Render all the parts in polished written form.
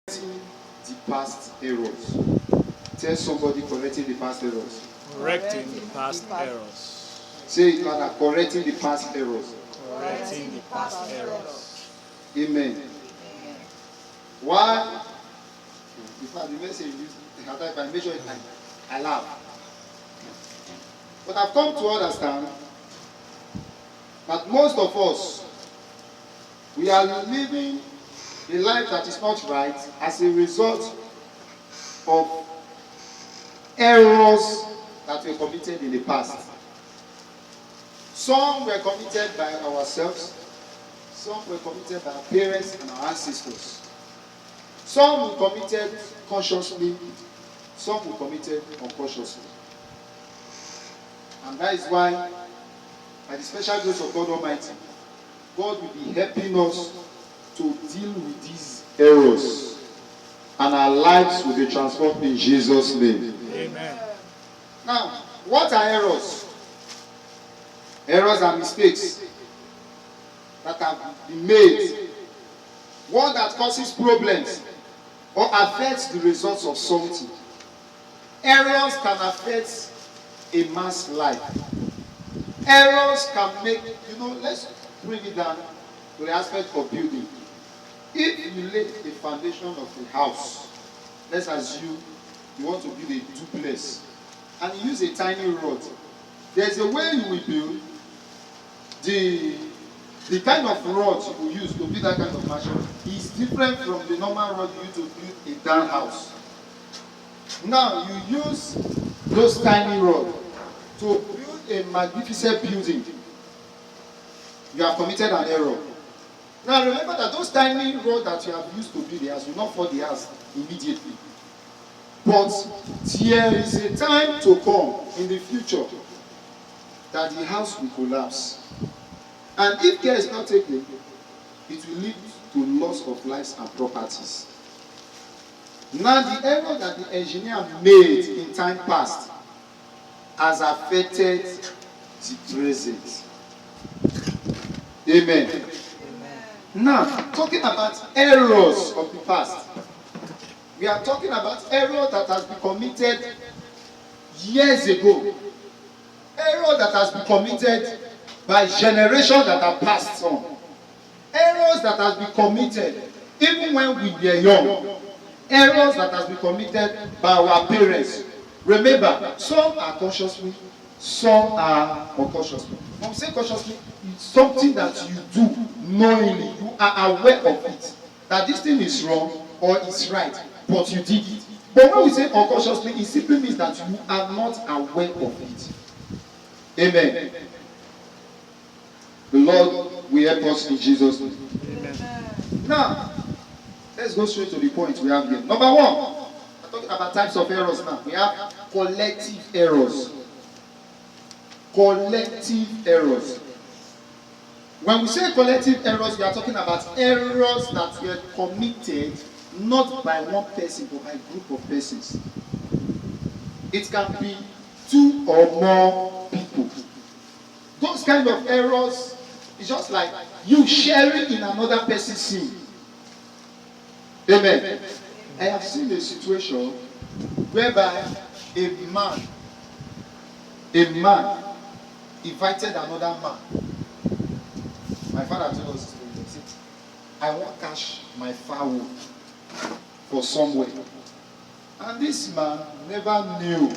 The past errors. Tell somebody correcting the past errors. Correcting the past errors. Say it louder. Correcting the past errors. Correcting the past errors. Amen. Why? In fact, the message if I make sure I laugh. But I've come to understand that most of us, we are living a life that is not right as a result of errors that were committed in the past. Some were committed by ourselves, some were committed by our parents and our ancestors. Some were committed consciously, some were committed unconsciously. And that is why, by the special grace of God Almighty, God will be helping us to deal with these errors, and our lives will be transformed in Jesus' name. Amen. Now, what are errors? Errors are mistakes that have been made, one that causes problems or affects the results of something. Errors can affect a man's life. Errors can make, let's bring it down to the aspect of building. If you lay the foundation of a house, let's assume you want to build a duplex, and you use a tiny rod, there's a way you will build. The kind of rod you will use to build that kind of mansion is different from the normal rod you use to build a down house. Now you use those tiny rods to build a magnificent building. You have committed an error. Now remember that those tiny rods that you have used to build the house will not fall the house immediately. But there is a time to come in the future that the house will collapse. And if care is not taken, it will lead to loss of lives and properties. Now the error that the engineer made in time past has affected the present. Amen. Amen. Now, talking about errors of the past, we are talking about error that has been committed years ago. Error that has been committed by generations that have passed on. Errors that has been committed even when we were young. Errors that has been committed by our parents. Remember, some are consciously, some are unconsciously. When we say consciously, it's something that you do knowingly. You are aware of it. That this thing is wrong or is right, but you did it. But when we say unconsciously, it simply means that you are not aware of it. Amen. The Lord will help us in Jesus' name. Amen. Now, let's go straight to the point we have here. Number one, we're talking about types of errors now. We have collective errors. Collective errors. When we say collective errors, we are talking about errors that were committed not by one person but by a group of persons. It can be two or more people. Those kind of errors is just like you sharing in another person's sin. Amen. I have seen a situation whereby a man invited another man. My father told us, I want to cash my fowl for somewhere. And this man never knew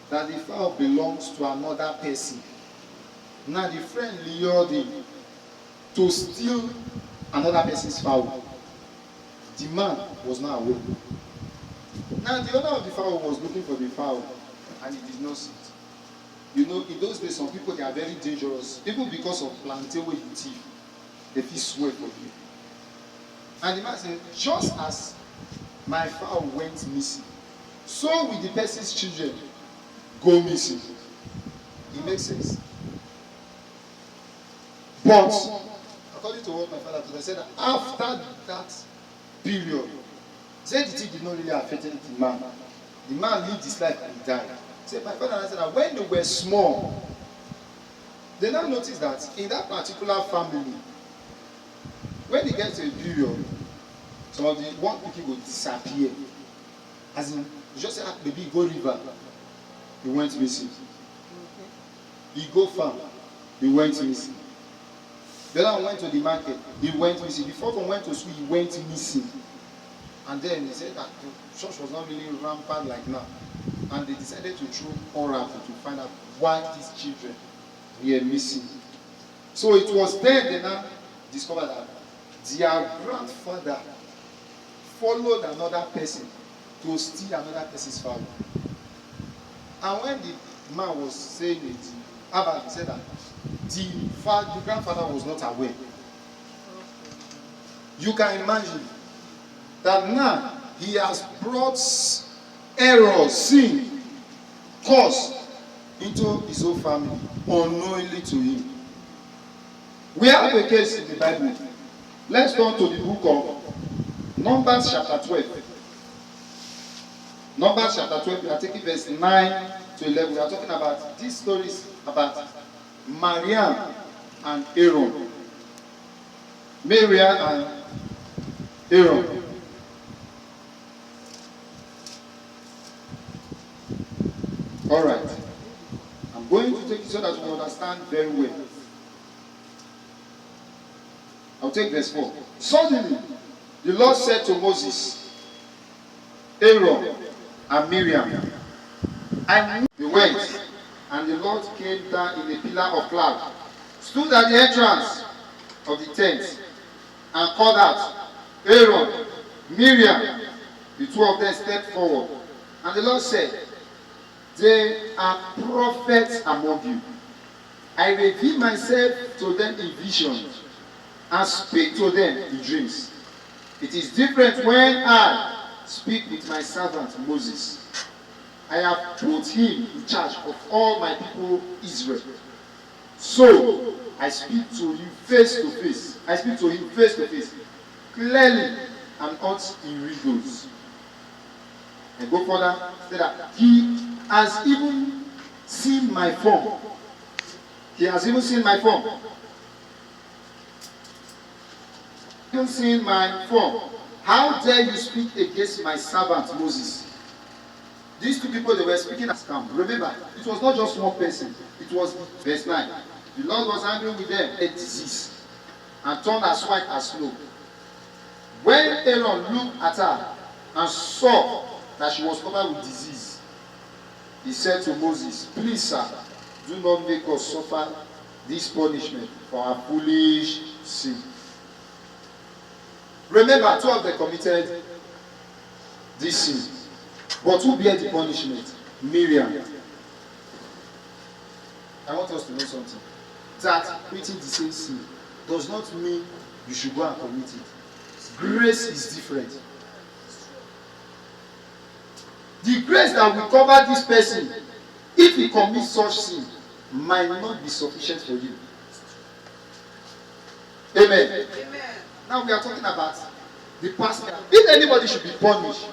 that the fowl belongs to another person. Now the friend lured him to steal another person's fowl. The man was not aware. Now the owner of the fowl was looking for the fowl and he did not see it. In those days, some people, they are very dangerous. Even because of plantain where you thief, they feel swear for you. And the man said, just as my fowl went missing, so will the person's children go missing. It makes sense. But, according to what my father told me, said that after that period, said the thing did not really affect the man. The man lived his life and he died. Said my father said that when they were small, they now noticed that in that particular family, when they get to a period, Some of the one people will disappear. As in, you just say, maybe he go river, he went missing. He go farm, he went missing. The other one went to the market, he went missing. The fourth one went to school, he went missing. And then they said that the church was not really rampant like now. And they decided to throw oracle to find out why these children were missing. So it was then they now discovered that their grandfather followed another person to steal another person's family. And when the man was saying it, Abba said that the grandfather was not aware. You can imagine that now he has brought error, sin, curse into his own family unknowingly to him. We have a case in the Bible. Let's turn to the book of Numbers chapter 12. Numbers chapter 12, we are taking verse 9 to 11. We are talking about these stories about Miriam and Aaron. Miriam and Aaron. All right. I'm going to take it so that you understand very well. I'll take verse 4. Suddenly, the Lord said to Moses, Aaron, and Miriam, they went, and the Lord came down in a pillar of cloud, stood at the entrance of the tent, and called out, Aaron, Miriam. The two of them stepped forward, and the Lord said, they are prophets among you. I reveal myself to them in visions, and speak to them in dreams. It is different when I speak with my servant Moses. I have put him in charge of all my people Israel. So I speak to you face to face. I speak to him face to face, clearly and not in riddles. And go further, say that he has even seen my form. He has even seen my form. Even seen my form. How dare you speak against my servant Moses? These two people, they were speaking as calm. Remember, it was not just one person. It was verse 9. The Lord was angry with them, a disease, and turned as white as snow. When Aaron looked at her and saw that she was covered with disease, he said to Moses, please, sir, do not make us suffer this punishment for our foolish sin. Remember, two of them committed this sin. But who bear the punishment? Miriam. I want us to know something. That committing the same sin does not mean you should go and commit it. Grace is different. The grace that will cover this person, if he commits such sin, might not be sufficient for you. Amen. Amen. Now we are talking about the past. If anybody should be punished,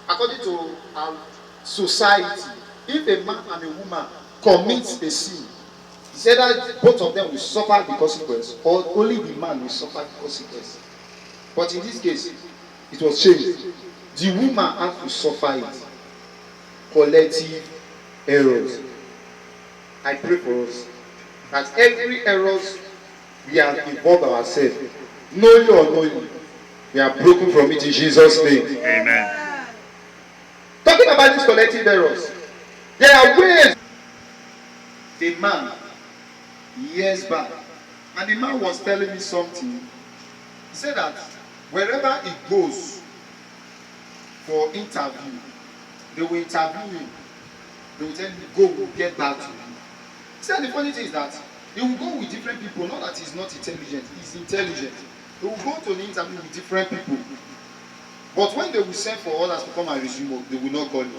according to our society, if a man and a woman commit a sin, he said that both of them will suffer the consequence, or only the man will suffer the consequence. But in this case, it was changed. The woman had to suffer it. Collective errors. I pray for us that every errors we have involved ourselves, knowingly or unknowingly, we are broken from it in Jesus' name. Amen. Talking about these collective errors, there are ways. A man, years back, and the man was telling me something. He said that wherever he goes for interview, they will interview him. They will tell him, go, we'll get back to you. He said the funny thing is that he will go with different people, not that he's not intelligent, he's intelligent. He will go to the interview with different people. But when they will send for others to come and resume, they will not call him.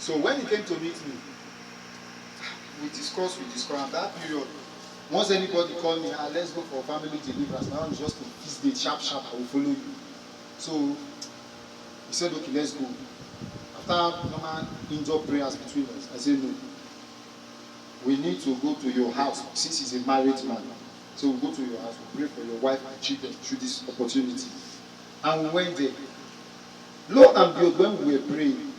So when he came to meet me, we discussed, and that period, once anybody called me, let's go for family deliverance, now it's just to this date, sharp, I will follow you. So he said, okay, let's go. After normal indoor prayers between us, I said, no. We need to go to your house, since he's a married man. So we'll go to your house, we'll pray for your wife and children through this opportunity. And we went there. Lo and behold, when we were praying,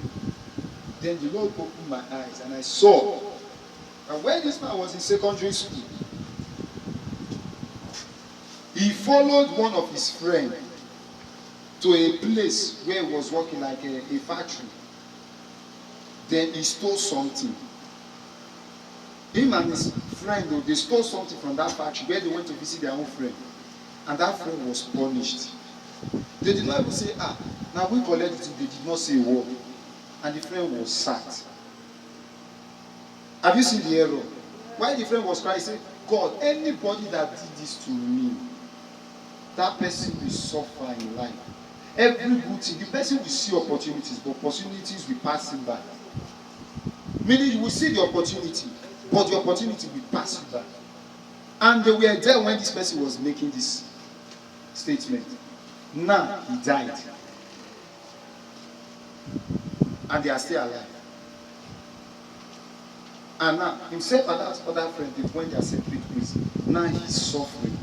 then the Lord opened my eyes and I saw. And when this man was in secondary school, he followed one of his friends to a place where he was working, like a factory. Then he stole something. Him and his friend, they stole something from that factory where they went to visit their own friend. And that friend was punished. They did not even say, now we collected it. They did not say a word. And the friend was sacked. Have you seen the error? Why the friend was crying, he said, God, anybody that did this to me, that person will suffer in life. Every good thing, the person will see opportunities, but opportunities will pass him by. Meaning you will see the opportunity, but the opportunity will pass you by. And they were there when this person was making this statement. Now he died. And they are still alive. And now himself and that other friend, they went their separate ways. Now he's suffering.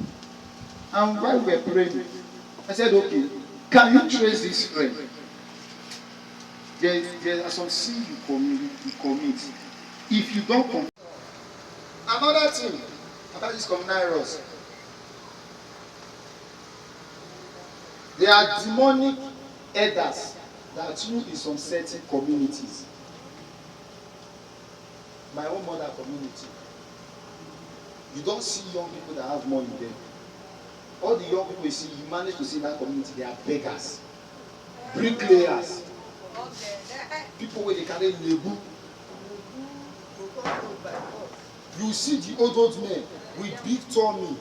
And while we were praying, I said, okay, can you trace this friend? There are some sins you commit. If you don't commit. Another thing about this communal errors. There are demonic elders that rule in some certain communities. My own mother community. You don't see young people that have money there. All the young people you see, you manage to see in that community, they are beggars, bricklayers, people where they carry lebu. You see the old men with big tummy.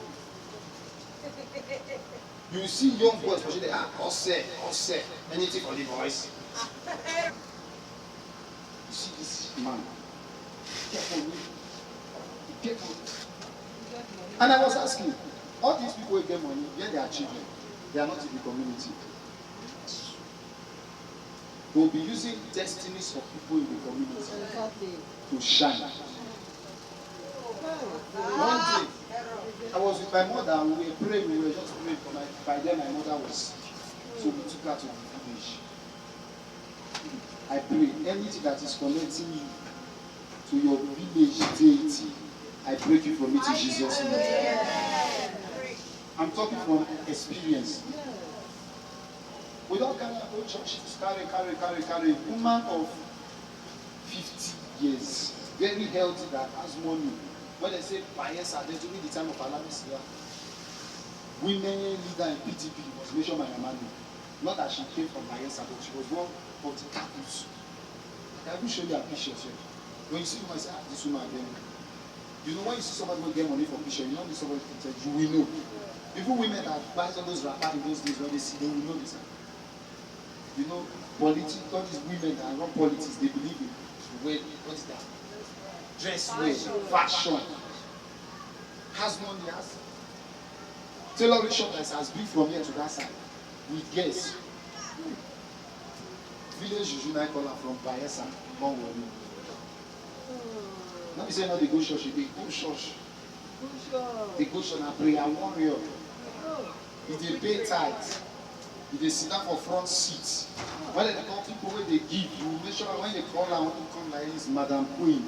You see young boys, especially they are ose, anything for the boys. You see this man. Careful. And I was asking, all these people who get money, where they are children, they are not in the community. They will be using destinies of people in the community to shine. One day, I was with my mother and we were praying, we were just praying for by then my mother was sick. So we took her to the village. I pray, anything that is connecting you to your village deity, I break you from it in Jesus' name. I'm talking from experience. We don't carry our churches, carry. Woman of 50 years, very healthy, that has money. When they say Bayelsa, they do me the time of Alamisya. Women leader in PTP was mentioned by Amani. Not that she came from Bayelsa, but she was one of the captains. I will show you a picture. When you see woman, say, this woman again. You know, when you see somebody who get money for picture, you know this somebody picture, you will know. Even women that buy all those wrappers in those days, when they see, they will know this. You know, politics, all these women that run politics, they believe in. Wait, what's that? Dress way, fashion. Has money, has tailoring shop that has been from here to that side. With guests. Village Juju I call her from Bayelsa, don't worry. Now you say no, they go church, they go church. They go church and prayer warrior. If they pay tithes, if they sit down for front seats, when they call people where they give, you make sure when they call her, when you come like this, Madam Queen,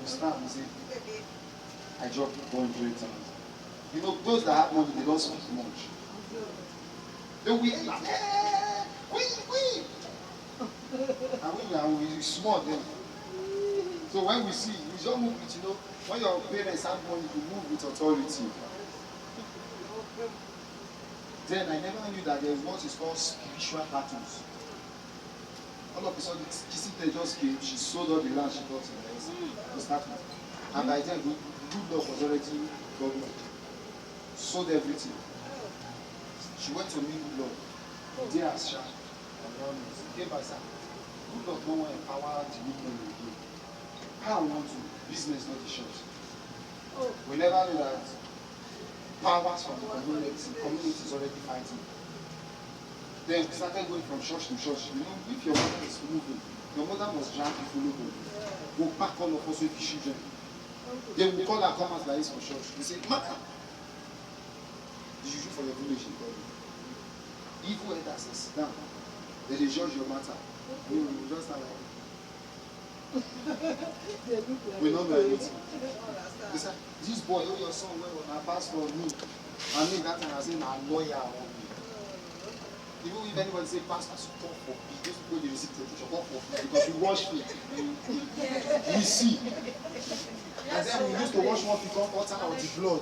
you start and say, I dropped 100,000. You know, those that have money, they don't speak much. They will like, hey, Queen. And we small then. So when we see, we don't move with, you know, when your parents have money, you move with authority. Then I never knew that there was what is called spiritual battles. All of a sudden, Kisite just came, she sold all the land she got in the house to start with. And by then, good luck was already government. Sold everything. She went to meet good luck. They are sharp. Came by side. Good luck no one empower the women again. How we want to business not the church. We never knew that powers from the community is already fighting. Then we started going from church to church. You know, if your mother is moving, your mother must jump to follow them. We'll pack all of us with the children. Then we call our comers like this for church. We say, Mother, the juju for your village in God. evil elders say, sit down. They dey judge your matter. You just stand like, we don't know anything. They say, this boy, oh, your son, well, na pastor me. And me that time I say, na lawyer on me. Even if anybody say pastor, support for me, those people they receive protection, support for me because we wash feet. We see. And then we used to wash one feet on water or the blood.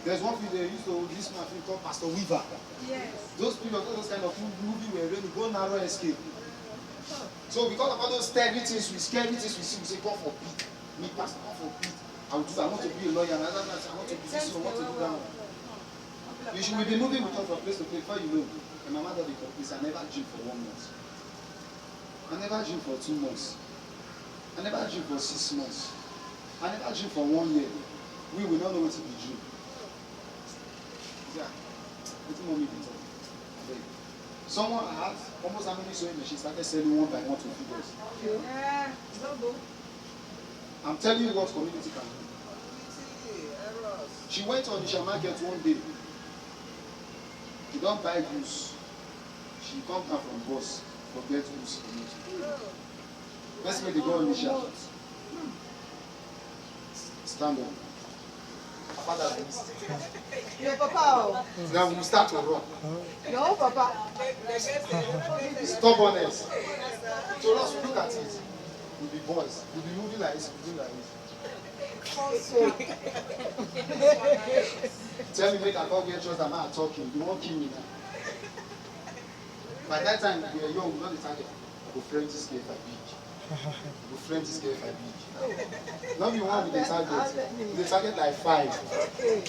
There's one feet they used to this man feet called Pastor Weaver. Yes. Those people, those kind of movie were really go narrow escape. So because of all those scary things we see, we say God forbid. Me pastor, God forbid. I want to be a lawyer, and I want to be this, I want to do that. You should be moving with us from place to place before you know. And my mother because I never gym for 1 month. I never gym for 2 months. I never gym for 6 months. I never gym for 1 year. We will not know what to be gym. Yeah. What mommy be talking? Someone had almost how many sewing machines started selling one by one to feed us. Yeah. I'm telling you what community can do. She went on the market one day. You don't buy goods. She come down from bus, forget goods. Let's make the go on the shop. Stand up. Father, Your papa. now we start to run. No, papa. Stubbornness. So let's look at it. We'll be boys. We'll be moving like this, moving like this. Tell me, make I go get trust that man talking. You won't kill me now. By that time, we were young, we know the target. I go friend this girl if I big. Go friend this girl if I big. Not be one with the target. The target like 5. Okay.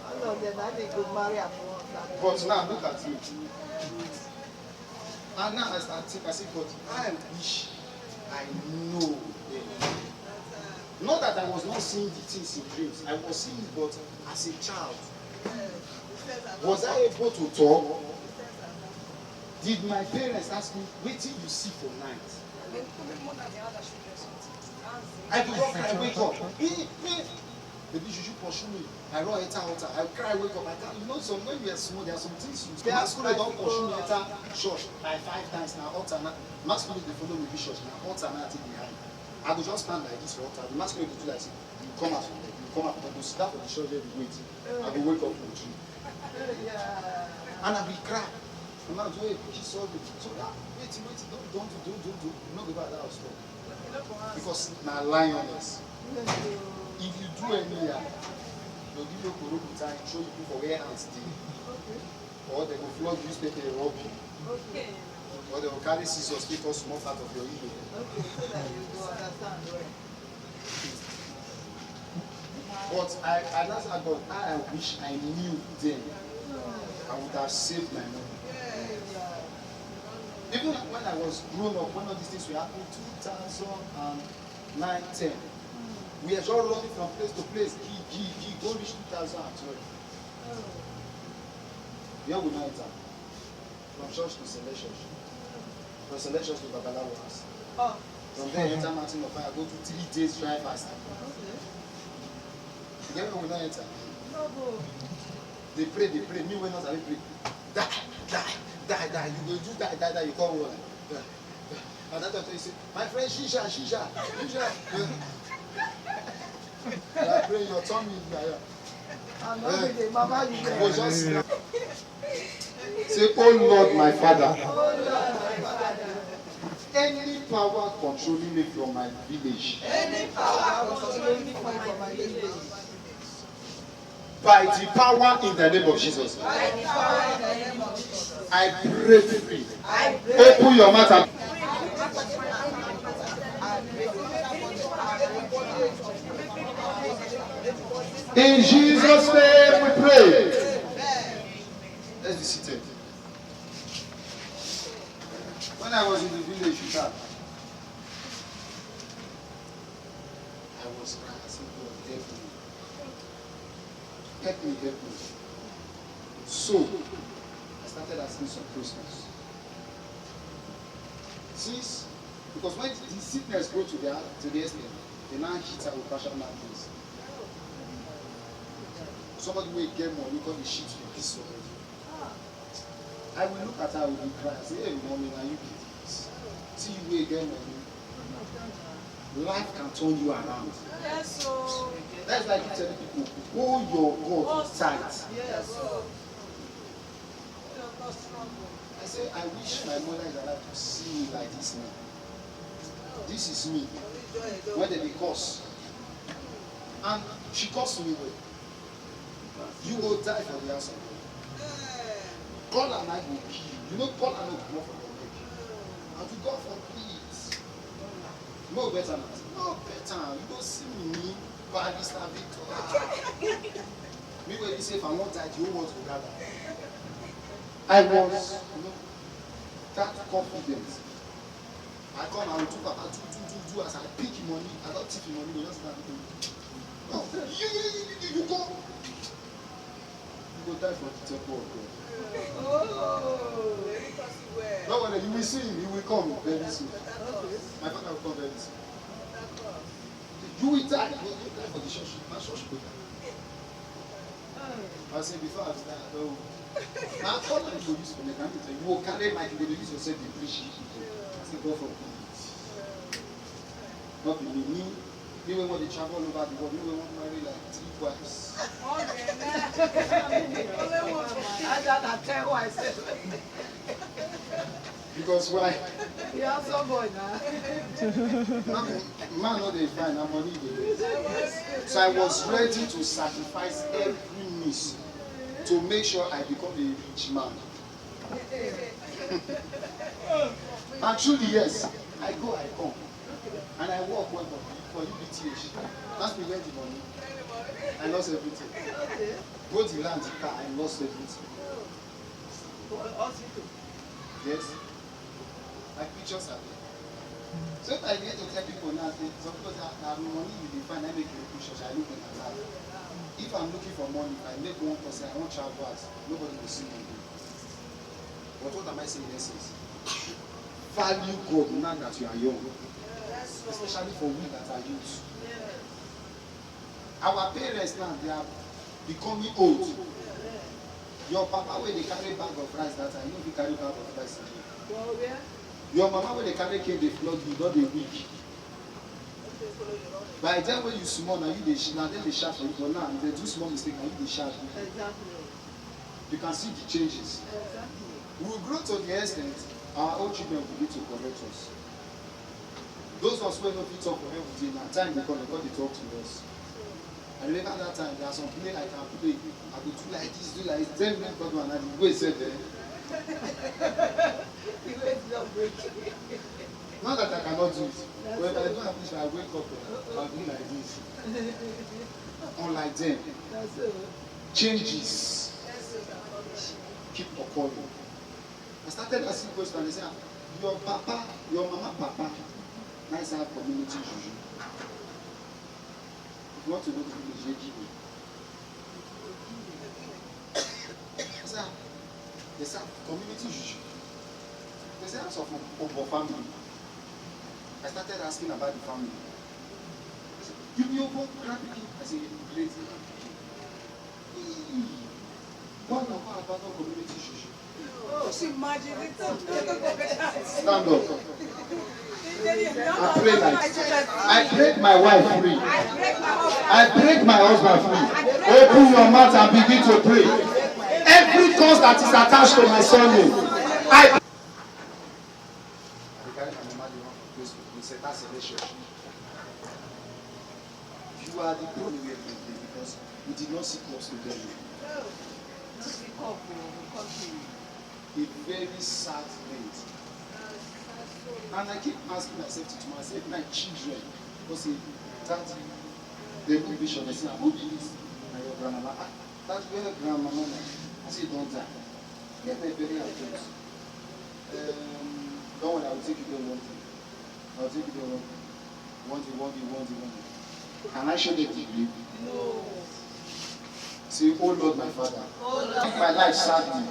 All of them, I think go marry at once. But now look at me. And now I start thinking, I say, God, I wish I know them. Not that I was not seeing the things in dreams. I was seeing it, but as a child. Was I able to talk? Did my parents ask me, wait till you see for night? I could not cry, wake up. Baby, you should pursue me. I run enter altar. I cry, wake up. I can't. You know, when you are small, there are some things you do. Masquerade don't pursue me enter church by 5 times now. Altar now. Masquerade they follow me to church now. Altar now I take behind. I go just stand like this for altar. The masquerade will do like this. You come out from there. You come out. I go sit down for the church there. Wait. I go wake up from the dream. And I will cry. And I do it. She saw me. So that wait. Don't. Not go back that house. Because my lioness. If you do anyhow, they'll give you a corrupt time, show you for where hands stay. Or they will flog newspaper and rob you. Or they will carry scissors, take off small part of your ear. But I asked God, I wish I knew then. I would have saved my money. Even when I was grown up, one of these things will happen 2009, 10. We are just running from place to place. Go reach 2012. Where we now enter? From church to Celestial. From Celestial to Babalawo house. From there, enter Mountain of Fire. Go to 3 days dry fast. Where we now enter? They pray. Me when not, I pray. Die. You go do die. You come one. And that time you say, my friend, shisha. I pray your tummy is there. Say, oh Lord, my Father. Any power controlling me from my village. By the power in the name of Jesus. I pray free. Open your mouth. In Jesus' name we pray. Let's be seated. When I was in the village, I was crying. I said, God, help me. So, I started asking some questions. Because when the sickness goes to the extent, they now hit her with partial madness. Somebody will get money because the shit will be piece already. I will look at her, I will cry. I say, hey, mommy, now you kids. See you again, mommy. Life can turn you around. Yes, so. That's like you telling people, hold your God tight. Yes, so. I say, I wish my mother is alive to see me like this now. This is me. When they curse. And she cursed me well. You will die for the house of God. God and I will kill you. You know, God and I will come off from your neck. And to God forbid. No better than that. No better. You don't see me. Bad is not Victor. Me when you say if I won't die, the whole world will gather. I was, that confident. I come and we took about do as I pick money. I don't take money, we just start doing. No, you go. You go die for the temple of God. Oh, No wonder you will see him, he will come very soon. My father will come very soon. You will die. You will die for the church. My church will die. I say before I start, no. Now come and you use for the country. You will carry my you will use yourself to preach. I say go for it. Not me. Me when they travel all over the world, me when want to marry like 3 wives. Because why? You are some boy now. Man, no, they find that money. So I was ready to sacrifice every miss to make sure I become a rich man. And truly, yes, I go, I come. And I work well for UBTH. That's me where the money. I lost everything. Both the land, the car, I lost everything. Yes. My pictures are there. So if I get to tell people now, some people say, now money you define, I make a picture, I look at that. If I'm looking for money, I make 1%, I won't travel out, nobody will see me. But what am I saying in essence? Value God now that you are young. Especially for we that are youth. Our parents now, they are becoming old. Your papa when they carry bag of rice that time, you know if you carry bag of rice again. Your mama when they carry cake, they flog you, not they weak. By the time when you small, now you they now then they shout for you, but now if they do small mistake, now you they shout. Exactly. You can see the changes. Exactly. We will grow to the extent our own children will begin to correct us. Those of us who don't talk for everything, at time they talk to us. I remember that time there are some play I can play. I go do like this, do like this. Then when God and I go said there. Not that I cannot do it. But if I don't have this, I wake up and I'll do like this. Unlike them. Changes keep occurring. I started asking questions and they say, your papa, your mama papa, nice have community juju. If you want to go to the village, give me. They say, community juju. They say, that's of our family. I started asking about the family. They said, give me your grandpicking. I said, great. What about community juju? Oh, she imagine it. Stand up. I pray like I break my wife free. I break my husband free. Open your mouth and begin to pray. Every cause that is attached to my surname, I you are the only way because we did not seek us together. A very sad thing. And I keep asking myself to myself, my children, because that they will be sure they say, who did this? My grandmama. That's where grandmama. I say, don't die. Get my very address. Don't worry, I will take you there one thing. I will take you there one thing. One thing. Can I show them the degree? No. Say, oh Lord, my Father, make my life sadly.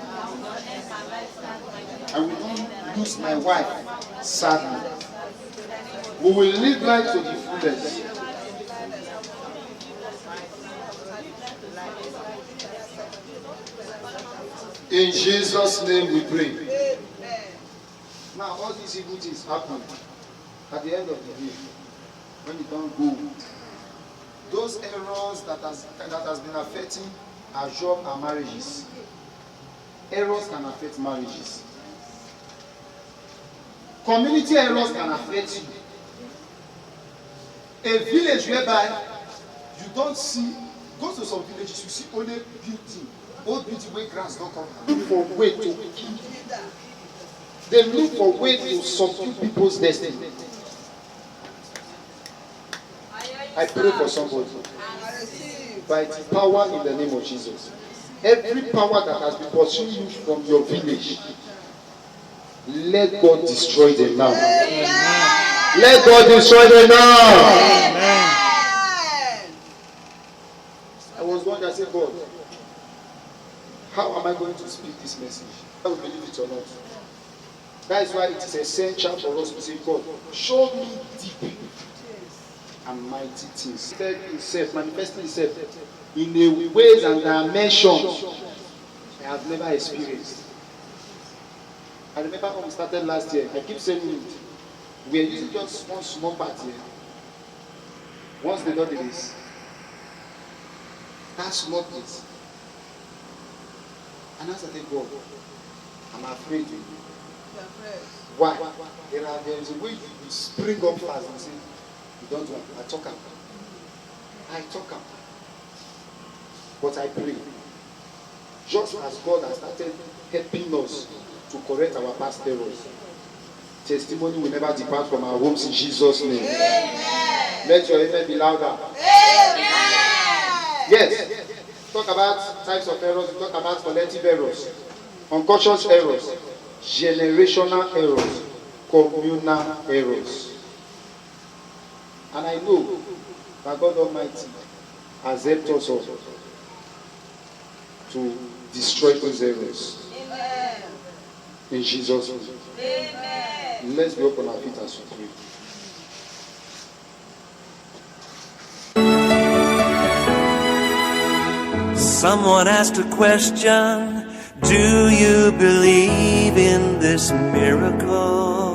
I will not lose my wife sadly. We will live life to the fullest. In Jesus' name we pray. Amen. Now all these evil things happen at the end of the day when you don't go. Those errors that has been affecting our job and marriages. Errors can affect marriages. Community errors can affect you. A village whereby you don't see, go to some villages, you see only beauty, old beauty where grass don't come. Look for way to kill. They look for way to subdue people's destiny. I pray for somebody. By the power in the name of Jesus. Every power that has been pursuing you from your village, let God destroy them now. Amen. Let God destroy them now. Amen. I was one that said, God, how am I going to speak this message? I will believe it or not. That is why it is essential for us to say, God, show me deep and mighty things. Himself, manifesting himself in a ways and dimensions I have never experienced. I remember when we started last year, I keep saying it. We are using just one small part here. Once they do this, that small place. And as I say, God, I'm afraid. Why? There is a way you spring up fast and say, you don't want. I talk up. But I pray. Just as God has started helping us to correct our past errors, testimony will never depart from our homes in Jesus' name. Amen. Let your amen be louder. Amen. Yes. Talk about types of errors. We talk about collective errors, unconscious errors, generational errors, communal errors. And I know that God Almighty has helped us all to destroy those errors. Amen. In Jesus' name. Amen. Let's be up on our feet as we pray. Someone asked a question, do you believe in this miracle?